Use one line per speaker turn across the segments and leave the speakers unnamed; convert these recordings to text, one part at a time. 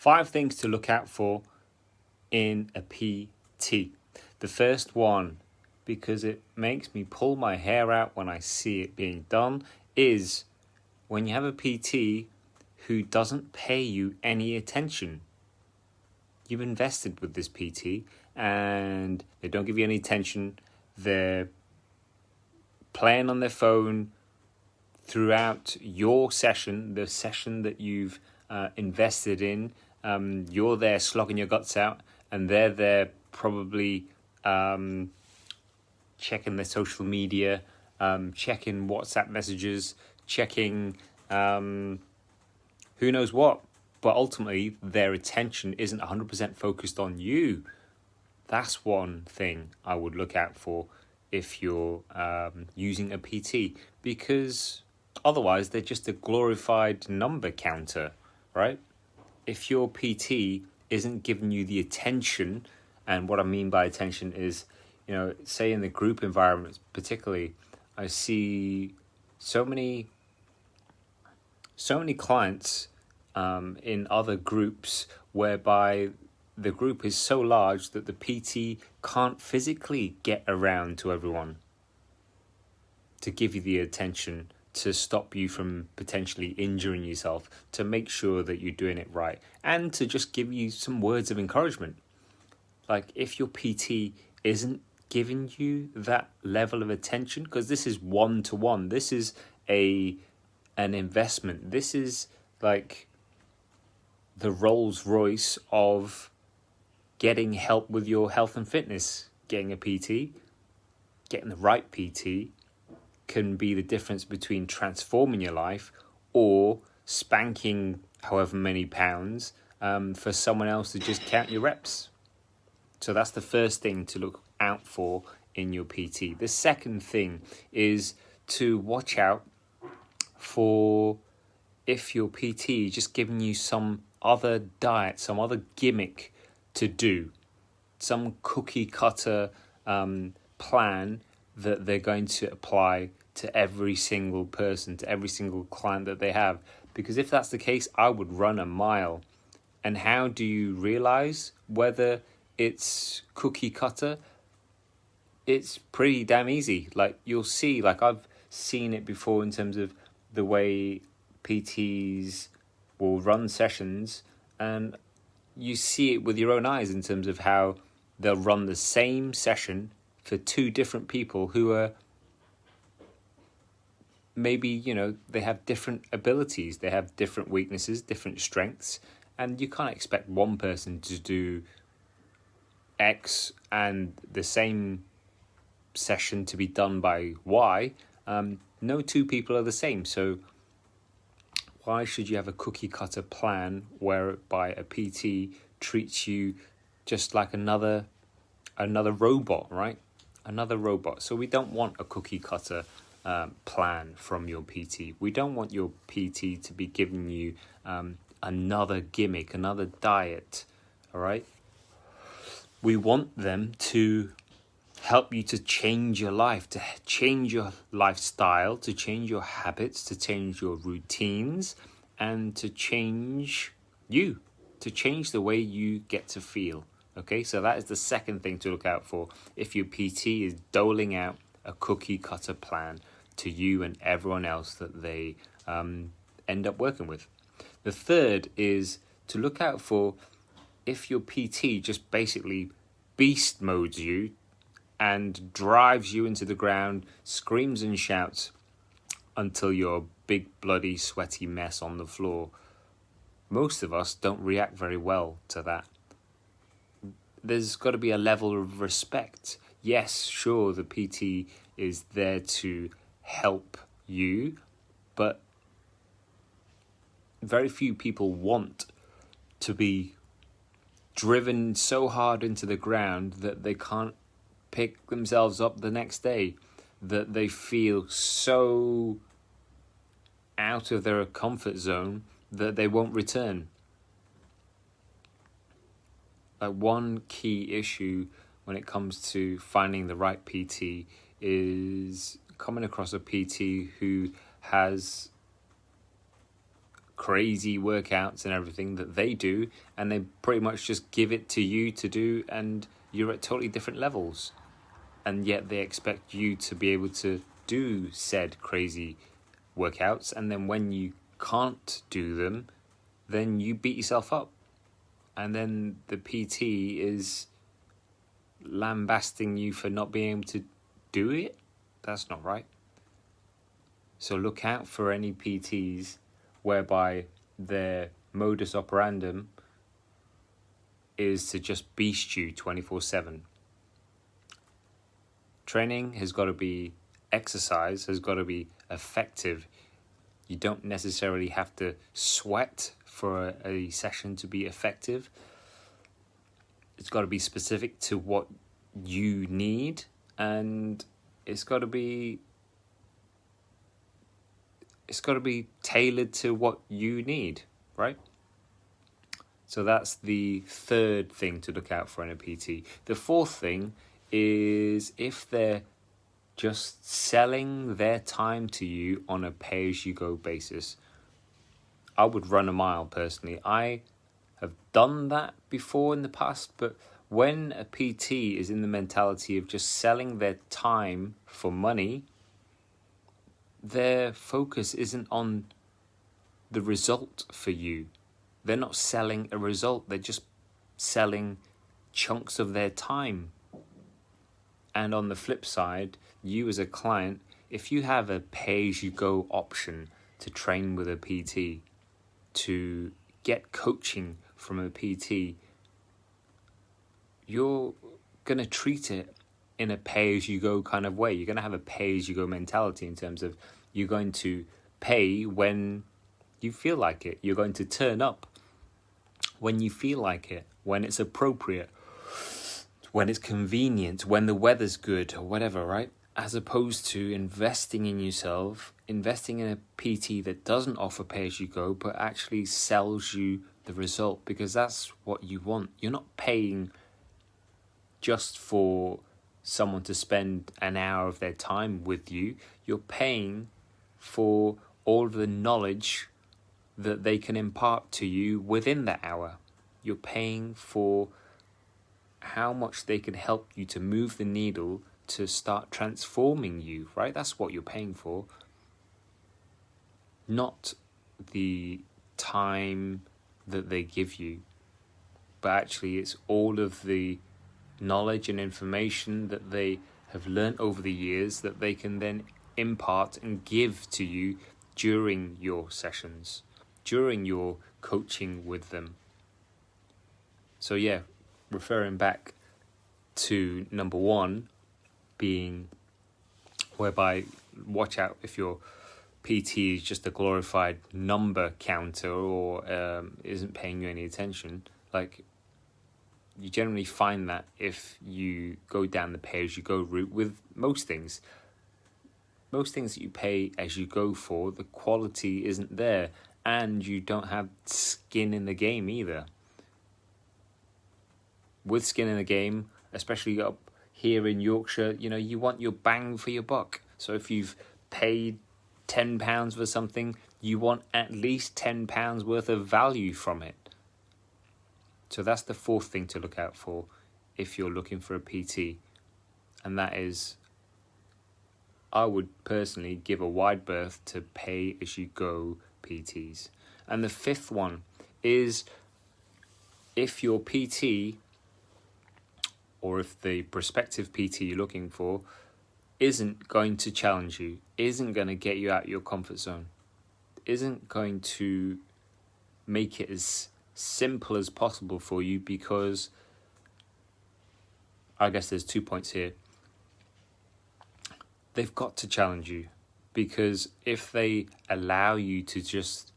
5 things to look out for in a PT. The first one, because it makes me pull my hair out when I see it being done, is when you have a PT who doesn't pay you any attention. You've invested with this PT and they don't give you any attention. They're playing on their phone throughout your session, the session that you've invested in. You're there slogging your guts out, and they're there probably checking their social media, checking WhatsApp messages, checking who knows what. But ultimately, their attention isn't 100% focused on you. That's one thing I would look out for if you're using a PT, because otherwise they're just a glorified number counter, right? If your PT isn't giving you the attention, and what I mean by attention is, say in the group environments particularly, I see so many clients in other groups whereby the group is so large that the PT can't physically get around to everyone to give you the attention, to stop you from potentially injuring yourself, to make sure that you're doing it right, and to just give you some words of encouragement. Like, if your PT isn't giving you that level of attention, because this is one-to-one, this is an investment, this is like the Rolls Royce of getting help with your health and fitness. Getting a PT, getting the right PT, can be the difference between transforming your life or spanking however many pounds for someone else to just count your reps. So that's the first thing to look out for in your PT. The second thing is to watch out for if your PT is just giving you some other diet, some other gimmick to do, some cookie cutter plan that they're going to apply to every single person, to every single client that they have. Because if that's the case, I would run a mile. And how do you realize whether it's cookie cutter? It's pretty damn easy. Like, you'll see, like I've seen it before in terms of the way PTs will run sessions, and you see it with your own eyes in terms of how they'll run the same session for 2 different people who are maybe, they have different abilities, they have different weaknesses, different strengths, and you can't expect one person to do X and the same session to be done by Y. No 2 people are the same, so why should you have a cookie cutter plan whereby a PT treats you just like another robot, right? Another robot. So we don't want a cookie cutter plan from your PT. We don't want your PT to be giving you another gimmick, another diet, all right? We want them to help you to change your life, to change your lifestyle, to change your habits, to change your routines, and to change you, to change the way you get to feel. Okay, so that is the second thing to look out for if your PT is doling out a cookie cutter plan to you and everyone else that they end up working with. The third is to look out for if your PT just basically beast modes you and drives you into the ground, screams and shouts until you're a big, bloody, sweaty mess on the floor. Most of us don't react very well to that. There's got to be a level of respect. Yes, sure, the PT is there to help you, but very few people want to be driven so hard into the ground that they can't pick themselves up the next day, that they feel so out of their comfort zone that they won't return. One key issue when it comes to finding the right PT is coming across a PT who has crazy workouts and everything that they do, and they pretty much just give it to you to do, and you're at totally different levels. And yet they expect you to be able to do said crazy workouts, and then when you can't do them, then you beat yourself up. And then the PT is lambasting you for not being able to do it. That's not right. So look out for any PTs whereby their modus operandum is to just beast you 24/7. Training has got to be, exercise has got to be effective. You don't necessarily have to sweat for a session to be effective. It's got to be specific to what you need, and it's got to be tailored to what you need, right? So that's the third thing to look out for in a PT. The fourth thing is if they're just selling their time to you on a pay-as-you-go basis. I would run a mile personally. I have done that before in the past, but when a PT is in the mentality of just selling their time for money, their focus isn't on the result for you. They're not selling a result, they're just selling chunks of their time. And on the flip side, you as a client, if you have a pay-as-you-go option to train with a PT, to get coaching from a PT, you're going to treat it in a pay-as-you-go kind of way. You're going to have a pay-as-you-go mentality in terms of you're going to pay when you feel like it. You're going to turn up when you feel like it, when it's appropriate, when it's convenient, when the weather's good or whatever, right? As opposed to investing in yourself, investing in a PT that doesn't offer pay-as-you-go but actually sells you the result, because that's what you want. You're not paying just for someone to spend an hour of their time with you. You're paying for all of the knowledge that they can impart to you within that hour. You're paying for how much they can help you to move the needle to start transforming you, right? That's what you're paying for. Not the time that they give you, but actually it's all of the knowledge and information that they have learned over the years that they can then impart and give to you during your sessions, during your coaching with them. So yeah, referring back to number one, being whereby watch out if your PT is just a glorified number counter or isn't paying you any attention. Like, you generally find that if you go down the pay-as-you-go route with most things that you pay as you go for, the quality isn't there, and you don't have skin in the game either. With skin in the game, especially up here in Yorkshire, you know, you want your bang for your buck. So if you've paid £10 for something, you want at least £10 worth of value from it. So that's the fourth thing to look out for if you're looking for a PT. And that is, I would personally give a wide berth to pay-as-you-go PTs. And the fifth one is if your PT, or if the prospective PT you're looking for isn't going to challenge you, isn't going to get you out of your comfort zone, isn't going to make it as simple as possible for you, because I guess there's 2 points here. They've got to challenge you, because if they allow you to just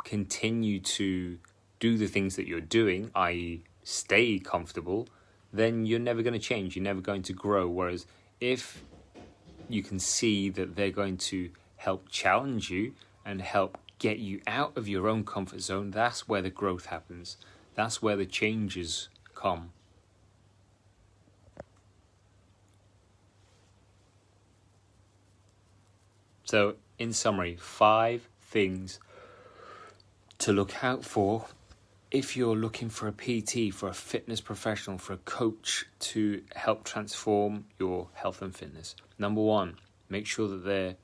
continue to do the things that you're doing, i.e. stay comfortable, then you're never going to change, you're never going to grow. Whereas if you can see that they're going to help challenge you and help get you out of your own comfort zone, that's where the growth happens. That's where the changes come. So in summary, 5 things to look out for if you're looking for a PT, for a fitness professional, for a coach to help transform your health and fitness. Number 1, make sure that they're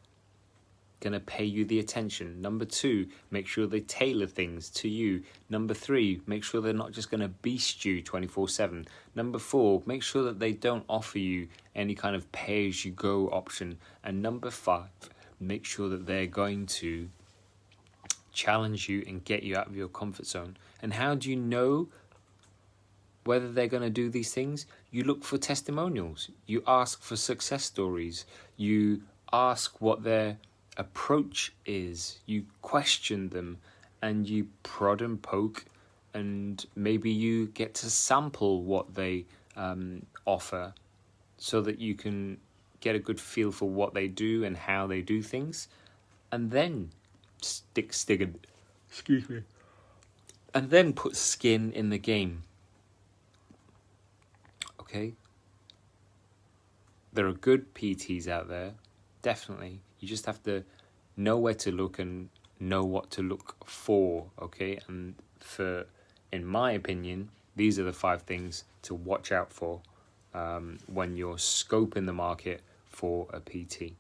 going to pay you the attention. Number 2, make sure they tailor things to you. Number 3, make sure they're not just going to beast you 24/7. Number 4, make sure that they don't offer you any kind of pay-as-you-go option. And number 5, make sure that they're going to challenge you and get you out of your comfort zone. And how do you know whether they're going to do these things? You look for testimonials. You ask for success stories. You ask what their approach is. You question them and you prod and poke, and maybe you get to sample what they offer so that you can get a good feel for what they do and how they do things. And then and then put skin in the game. Okay? There are good PTs out there, definitely. You just have to know where to look and know what to look for, okay? And in my opinion, these are the 5 things to watch out for when you're scoping the market for a PT.